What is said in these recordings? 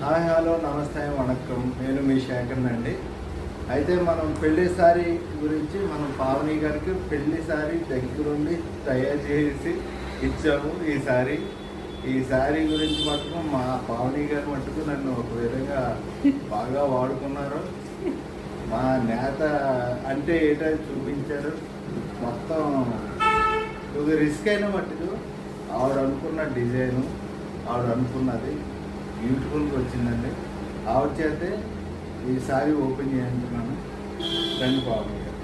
Hi hello నమస్తే వణక్కం. నేను మీ శేఖర్ అండి. అయితే మనం పెళ్లి సారీ గురించి మనం పావని గారికి పెళ్లి సారీ దగ్గరుండి తయారు చేసి ఇచ్చాము. ఈ సారీ గురించి మటుకు మా పావని గారు మటుకు నన్ను ఒక విధంగా బాగా వాడుకున్నారు. మా నేత అంటే ఏంటో చూపించారు. మొత్తం ఒక రిస్క్ అయిన మట్టుకు ఆవిడ అనుకున్న డిజైను, ఆవిడ అనుకున్నది బ్యూటిఫుల్గా వచ్చిందండి. ఆవిడ చేతే ఈ సారీ ఓపెన్ చేయించున్నాను. రండి పావని గారు.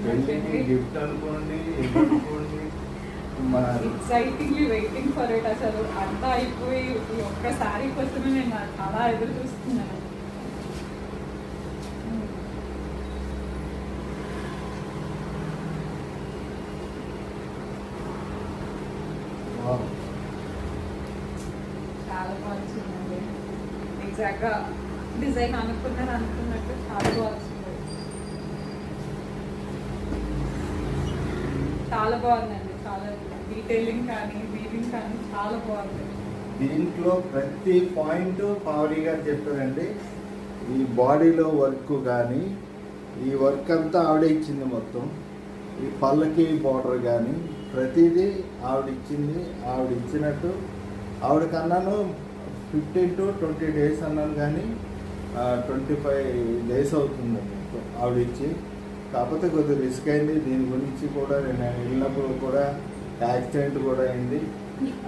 పెళ్ళికి గిఫ్ట్ అనుకోండి, అనుకోండి, ఎక్సైటింగ్లీ వెయిటింగ్ ఫర్ ఇట్. అసలు అంతా అయిపోయి ఈ ఒక్క సారీ కోసమే నేను చాలా ఎదురు చూస్తున్నాను. చాలా బాగా వచ్చిందండి. ఎగ్జాక్ట్గా డిజైన్ అనుకున్నట్టు చాలా బాగా వచ్చింది. చాలా బాగుందండి. చాలా డీటెయిలింగ్ కానీ వీవింగ్ కానీ చాలా బాగుంది. దీంట్లో ప్రతి పాయింట్ పావని గారు చెప్పారండి. ఈ బాడీలో వర్క్ కానీ ఈ వర్క్ అంతా ఆవిడ ఇచ్చింది. మొత్తం ఈ పళ్ళకి బార్డర్ కానీ ప్రతిదీ ఆవిడ ఇచ్చింది. ఆవిడ ఇచ్చినట్టు ఆవిడకన్నాను 15 to 20 days అన్నాను, కానీ 25 days అవుతుంది ఆవిడ ఇచ్చి. కాకపోతే కొద్దిగా రిస్క్ అయింది. దీని గురించి కూడా నేను వెళ్ళినప్పుడు కూడా యాక్సిడెంట్ కూడా అయింది.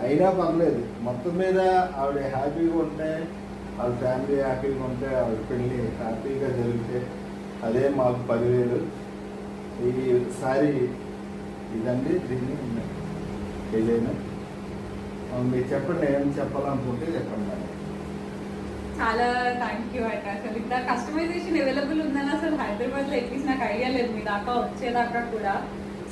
అయినా పర్లేదు, మొత్తం మీద ఆవిడ హ్యాపీగా ఉంటే, వాళ్ళ ఫ్యామిలీ హ్యాపీగా ఉంటే, ఆవిడ పెళ్ళి హ్యాపీగా జరిగితే అదే మాకు 10,000. ఈ సారీ ఇదండి, దీన్ని డిజైన్. మీరు చెప్పండి, ఏం చెప్పాలనుకుంటే చెప్పండి. చాలా థ్యాంక్ యూ అండి. అసలు ఇంత కస్టమైజేషన్ అవైలబుల్ ఉందని అసలు హైదరాబాద్లో ఎట్లీస్ట్ నాకు ఐడియా లేదు, మీ దాకా వచ్చేదాకా కూడా.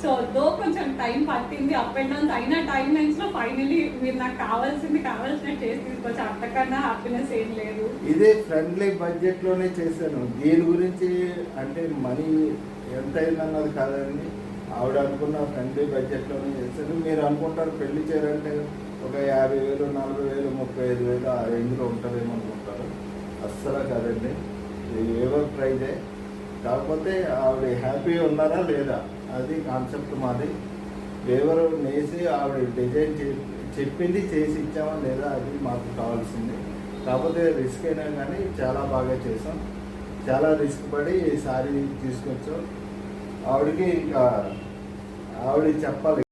సో దో కొంచెం టైం పట్టింది, అప్ అండ్ డౌన్స్ అయిన టైం లైన్స్లో ఫైనలీ మీరు నాకు కావాల్సినట్టు చేసి తీసుకొచ్చి అంతకన్నా హ్యాపీనెస్ ఏం లేదు. ఇదే ఫ్రెండ్లీ బడ్జెట్లోనే చేశాను. దీని గురించి అంటే మనీ ఎంత అయిందన్నది కాదండి, ఆవిడ అనుకున్న ఫ్రెండ్లీ బడ్జెట్లోనే చేశాను. మీరు అనుకుంటారు పెళ్లి చేయాలంటే ఒక 50,000, 40,000, 35,000 ఆ రేంజ్లో ఉంటుందేమో అనుకుంటారు. అస్సలు కాదండి, ఇది ఎవరి ప్రైజే. కాకపోతే ఆవిడ హ్యాపీ ఉన్నారా లేదా అది కాన్సెప్ట్ మాది. ఎవరు నేసి ఆవిడ డిజైన్ చెప్పింది చేసి ఇచ్చామా లేదా అది మాకు కావాల్సింది. కాకపోతే రిస్క్ అయినా కానీ చాలా బాగా చేసాం. చాలా రిస్క్ పడి ఈ సారీ తీసుకొచ్చాం. ఆవిడకి ఇంకా ఆవిడ చెప్పాలి.